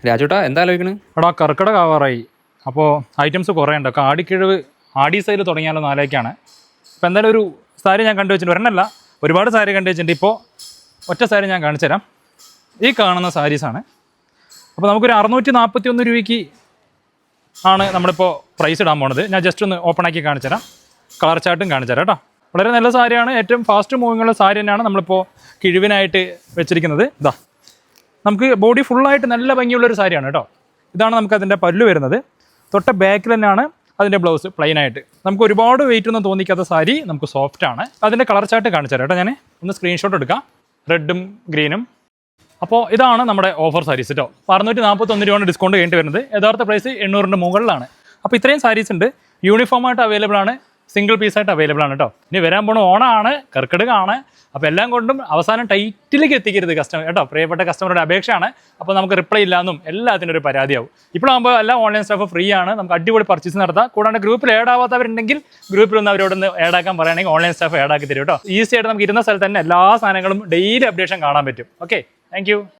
രാജുട്ടാ എന്താ ആലോചിക്കണേ? എടാ കർക്കിടക ആവാറായി. അപ്പോൾ ഐറ്റംസ് കുറേ ഉണ്ട്. ഒക്കെ ആടിക്കിഴവ് ആടി സൈഡ് തുടങ്ങിയാലോ നാലേക്കാണ്. അപ്പോൾ എന്തായാലും ഒരു സാരി ഞാൻ കണ്ടു വെച്ചിട്ടുണ്ട്. ഒരെണ്ണമല്ല, ഒരുപാട് സാരി കണ്ടു വെച്ചിട്ടുണ്ട്. ഇപ്പോൾ ഒറ്റ സാരി ഞാൻ കാണിച്ചു തരാം. ഈ കാണുന്ന സാരീസാണ്. അപ്പോൾ നമുക്കൊരു 641 രൂപയ്ക്ക് ആണ് നമ്മളിപ്പോൾ പ്രൈസ് ഇടാൻ പോണത്. ഞാൻ ജസ്റ്റ് ഒന്ന് ഓപ്പൺ ആക്കി കാണിച്ചു തരാം. കളർ ചാർട്ടും കാണിച്ചു തരാം കേട്ടോ. വളരെ നല്ല സാരിയാണ്. ഏറ്റവും ഫാസ്റ്റ് മൂവിങ്ങുള്ള സാരി തന്നെയാണ് നമ്മളിപ്പോൾ കിഴിവിനായിട്ട് വെച്ചിരിക്കുന്നത്. ഇതാ നമുക്ക് ബോഡി ഫുള്ളായിട്ട് നല്ല ഭംഗിയുള്ളൊരു സാരിയാണ് കേട്ടോ. ഇതാണ് നമുക്ക് അതിൻ്റെ പല്ലു വരുന്നത്. തൊട്ട ബാക്കിൽ തന്നെയാണ് അതിൻ്റെ ബ്ലൗസ് പ്ലെയിൻ ആയിട്ട്. നമുക്ക് ഒരുപാട് വെയിറ്റ് ഒന്നും തോന്നിക്കാത്ത സാരി, നമുക്ക് സോഫ്റ്റ് ആണ്. അതിൻ്റെ കളർ ചാർട്ട് കാണിച്ചു തരാം കേട്ടോ. ഞാൻ ഒന്ന് സ്ക്രീൻഷോട്ട് എടുക്കാം. റെഡും ഗ്രീനും. അപ്പോൾ ഇതാണ് നമ്മുടെ ഓഫർ സാരീസ് കേട്ടോ. 641 രൂപയാണ് ഡിസ്കൗണ്ട് കഴിഞ്ഞിട്ട് വരുന്നത്. യഥാർത്ഥ പ്രൈസ് 800 മുകളിലാണ്. അപ്പോൾ ഇത്രയും സാരീസ് ഉണ്ട്. യൂണിഫോമായിട്ട് അവൈലബിൾ ആണ്, സിംഗിൾ പീസായിട്ട് അവൈലബിൾ ആണ് കേട്ടോ. ഇനി വരാൻ പോണ ഓണമാണ്, കർക്കിടകമാണ്. അപ്പോൾ എല്ലാം കൊണ്ടും അവസാനം ടൈറ്റിലേക്ക് എത്തിക്കരുത് കസ്റ്റമർ കേട്ടോ. പ്രിയപ്പെട്ട കസ്റ്റമറുടെ അപേക്ഷയാണ്. അപ്പോൾ നമുക്ക് റിപ്ലൈ ഇല്ലാന്നും എല്ലാത്തിനും ഒരു പരാതിയാവും. ഇപ്പോഴാകുമ്പോൾ എല്ലാം ഓൺലൈൻ സ്റ്റാഫ് ഫ്രീ ആണ്. നമുക്ക് അടിപൊളി പർച്ചേസ് നടത്താം. കൂടാണ്ട് ഗ്രൂപ്പിൽ ആഡ് ആവാത്തവരുണ്ടെങ്കിൽ ഗ്രൂപ്പിലൊന്ന് അവരോടൊന്ന് ആഡ് ആക്കാൻ പറയുകയാണെങ്കിൽ ഓൺലൈൻ സ്റ്റാഫ് ആഡ് ആക്കി തരും കേട്ടോ. ഈസി ആയിട്ട് നമുക്ക് ഇരുന്ന സ്ഥലത്ത് തന്നെ എല്ലാ സാധനങ്ങളും ഡെയിലി അപ്ഡേഷൻ കാണാൻ പറ്റും. Okay, thank